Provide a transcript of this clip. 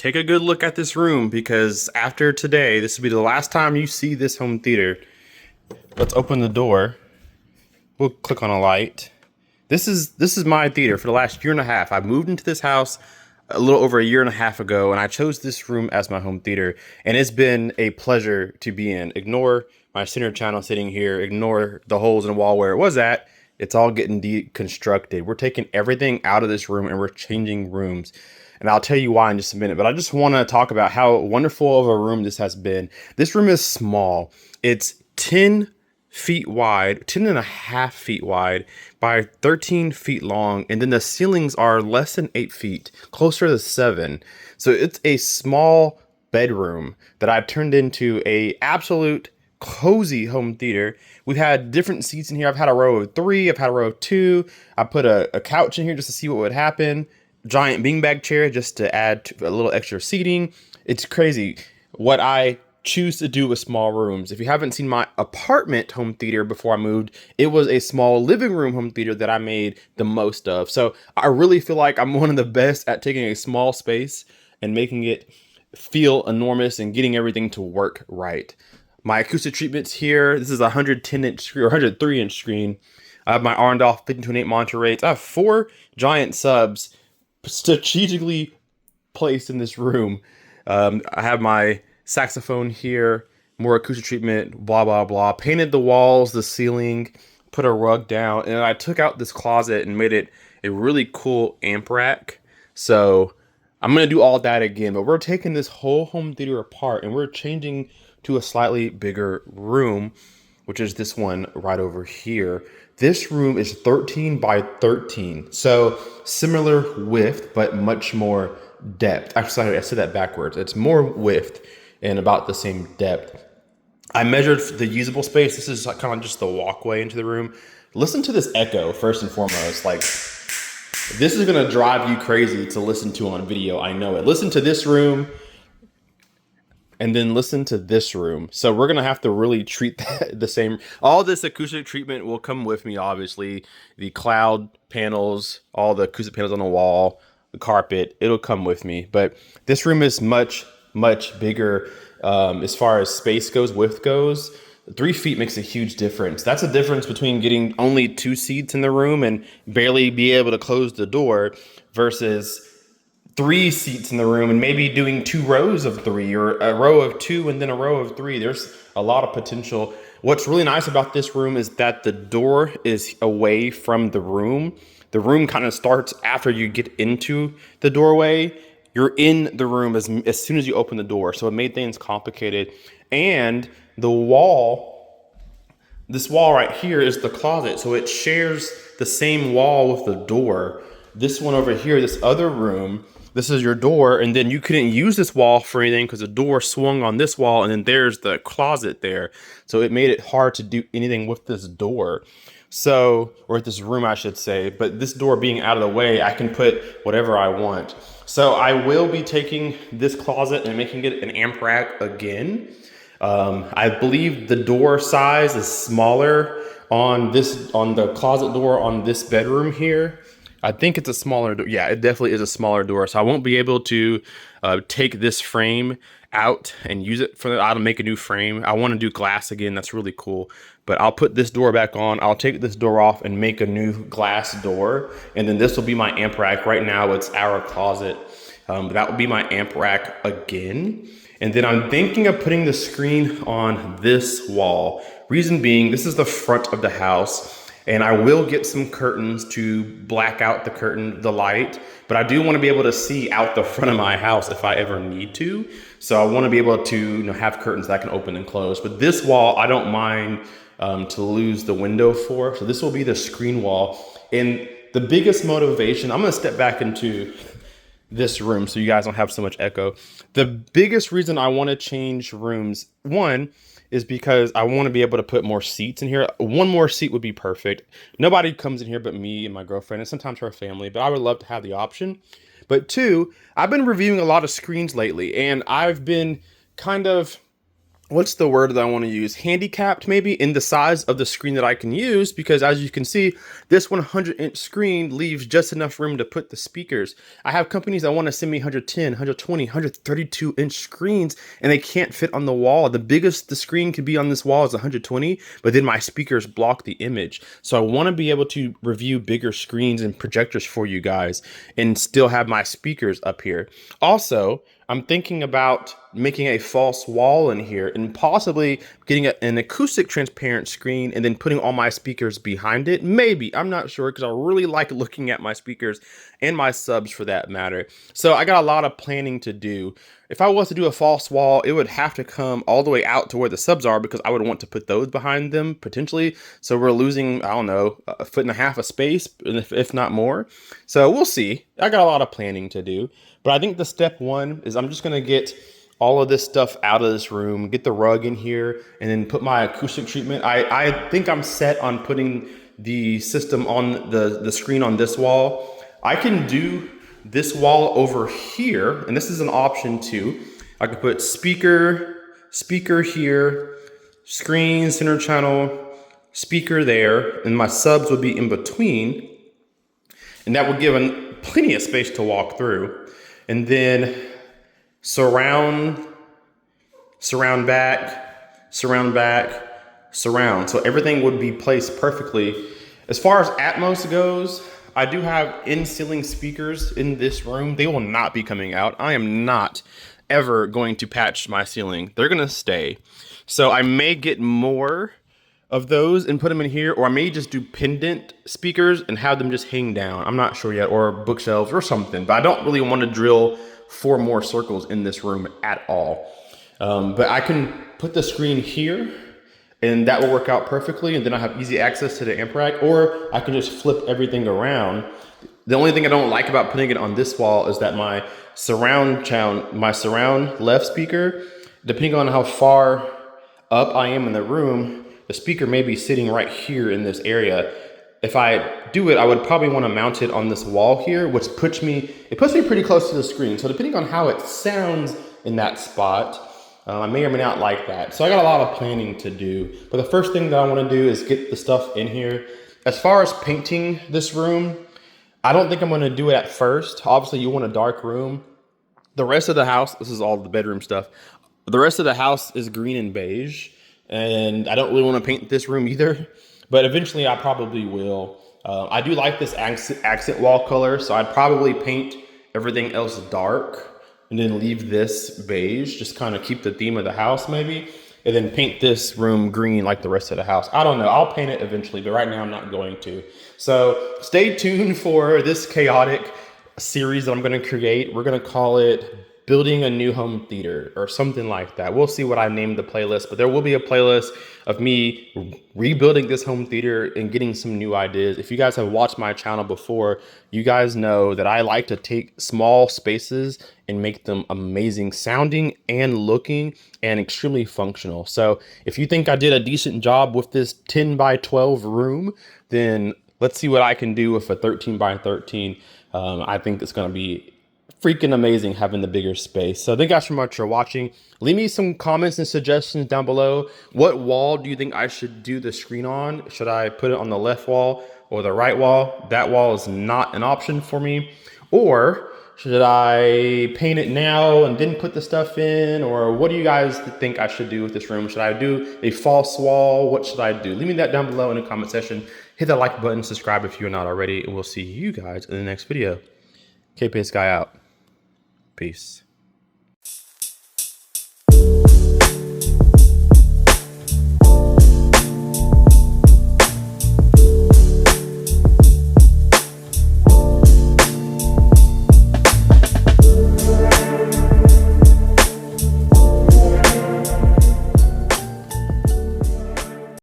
take a good look at this room because after today, this will be the last time you see this home theater. Let's open the door. We'll click on a light. This is my theater for the last year and a half. I moved into this house a little over a year and a half ago, and I chose this room as my home theater, and it's been a pleasure to be in. Ignore my center channel sitting here, ignore the holes in the wall where it was at. It's all getting deconstructed. We're taking everything out of this room and we're changing rooms. And I'll tell you why in just a minute, but I just want to talk about how wonderful of a room this has been. This room is small. It's 10 feet wide, 10 and a half feet wide by 13 feet long. And then the ceilings are less than 8 feet, closer to 7. So it's a small bedroom that I've turned into a absolute cozy home theater. We've had different seats in here. I've had a row of 3. I've had a row of 2. I put a couch in here just to see what would happen. Giant beanbag chair just to add a little extra seating. It's crazy what I choose to do with small rooms. If you haven't seen my apartment home theater before I moved, it was a small living room home theater that I made the most of. So I really feel like I'm one of the best at taking a small space and making it feel enormous and getting everything to work right. My acoustic treatments here. This is a 110-inch screen or 103-inch screen. I have my Arndorff 1528 monitor rates. I have 4 giant subs strategically placed in this room. I have my saxophone here, more acoustic treatment, blah, blah, blah. Painted the walls, the ceiling, put a rug down, and I took out this closet and made it a really cool amp rack. So I'm going to do all that again, but we're taking this whole home theater apart and we're changing to a slightly bigger room, which is this one right over here. This room is 13 by 13. So similar width, but much more depth. Actually, I said that backwards. It's more width and about the same depth. I measured the usable space. This is kind of just the walkway into the room. Listen to this echo first and foremost. Like, this is going to drive you crazy to listen to on video. I know it. Listen to this room and then listen to this room. So we're going to have to really treat that the same. All this acoustic treatment will come with me, obviously. The cloud panels, all the acoustic panels on the wall, the carpet, it'll come with me. But this room is much, much bigger as far as space goes, width goes. 3 feet makes a huge difference. That's a difference between getting only 2 seats in the room and barely be able to close the door versus 3 seats in the room and maybe doing 2 rows of 3 or a row of 2 and then a row of 3. There's a lot of potential. What's really nice about this room is that the door is away from the room. The room kind of starts after you get into the doorway. You're in the room as soon as you open the door. So it made things complicated. And the wall, this wall right here is the closet. So it shares the same wall with the door. This one over here, this other room, this is your door, and then you couldn't use this wall for anything because the door swung on this wall, and then there's the closet there. So it made it hard to do anything with this door. So, or this room, I should say, but this door being out of the way, I can put whatever I want. So I will be taking this closet and making it an amp rack again. I believe the door size is smaller on the closet door on this bedroom here. I think it's a smaller door. Yeah, it definitely is a smaller door. So I won't be able to take this frame out and use it for I'll make a new frame. I want to do glass again. That's really cool. But I'll put this door back on. I'll take this door off and make a new glass door. And then this will be my amp rack. Right now it's our closet. But that will be my amp rack again. And then I'm thinking of putting the screen on this wall. Reason being, this is the front of the house. And I will get some curtains to black out the light, but I do want to be able to see out the front of my house if I ever need to. So I want to be able to have curtains that I can open and close. But this wall, I don't mind to lose the window for. So this will be the screen wall. And the biggest motivation, I'm going to step back into this room so you guys don't have so much echo. The biggest reason I want to change rooms, one, is because I want to be able to put more seats in here. One more seat would be perfect. Nobody comes in here but me and my girlfriend and sometimes her family, but I would love to have the option. But 2, I've been reviewing a lot of screens lately and I've been kind of what's the word that I want to use? Handicapped maybe in the size of the screen that I can use, because as you can see, this 100-inch screen leaves just enough room to put the speakers. I have companies that want to send me 110, 120, 132-inch screens, and they can't fit on the wall. The biggest the screen could be on this wall is 120, but then my speakers block the image. So I want to be able to review bigger screens and projectors for you guys and still have my speakers up here. Also, I'm thinking about making a false wall in here and possibly getting an acoustic transparent screen and then putting all my speakers behind it. Maybe, I'm not sure, because I really like looking at my speakers and my subs for that matter. So I got a lot of planning to do. If I was to do a false wall, it would have to come all the way out to where the subs are, because I would want to put those behind them potentially. So we're losing, I don't know, 1.5 feet of space, if not more. So we'll see. I got a lot of planning to do. But I think the step one is I'm just going to get all of this stuff out of this room, get the rug in here, and then put my acoustic treatment. I think I'm set on putting the system on the screen on this wall. I can do this wall over here, and this is an option too. I could put speaker here, screen, center channel, speaker there, and my subs would be in between. And that would give plenty of space to walk through. And then surround back, surround. So everything would be placed perfectly. As far as Atmos goes, I do have in-ceiling speakers in this room. They will not be coming out. I am not ever going to patch my ceiling. They're gonna stay. So I may get more of those and put them in here, or I may just do pendant speakers and have them just hang down. I'm not sure yet, or bookshelves or something, but I don't really want to drill 4 more circles in this room at all. But I can put the screen here and that will work out perfectly, and then I have easy access to the amp rack, or I can just flip everything around. The only thing I don't like about putting it on this wall is that my surround left speaker, depending on how far up I am in the room, the speaker may be sitting right here in this area. If I do it, I would probably want to mount it on this wall here, which puts me pretty close to the screen. So depending on how it sounds in that spot, I may or may not like that. So I got a lot of planning to do. But the first thing that I want to do is get the stuff in here. As far as painting this room, I don't think I'm going to do it at first. Obviously, you want a dark room. The rest of the house, this is all the bedroom stuff. The rest of the house is green and beige. And I don't really want to paint this room either, but eventually I probably will. I do like this accent wall color, so I'd probably paint everything else dark and then leave this beige, just kind of keep the theme of the house maybe, and then paint this room green like the rest of the house. I don't know, I'll paint it eventually, but right now I'm not going to. So stay tuned for this chaotic series that I'm going to create. We're going to call it Building a New Home Theater or something like that. We'll see what I name the playlist, but there will be a playlist of me rebuilding this home theater and getting some new ideas. If you guys have watched my channel before, you guys know that I like to take small spaces and make them amazing sounding and looking and extremely functional. So if you think I did a decent job with this 10 by 12 room, then let's see what I can do with a 13 by 13. I think it's going to be freaking amazing having the bigger space. So thank you guys so much for watching. Leave me some comments and suggestions down below. What wall do you think I should do the screen on? Should I put it on the left wall or the right wall? That wall is not an option for me. Or should I paint it now and then put the stuff in? Or what do you guys think I should do with this room? Should I do a false wall? What should I do? Leave me that down below in the comment section. Hit that like button, subscribe if you're not already, and we'll see you guys in the next video. KPS Guy out. Peace.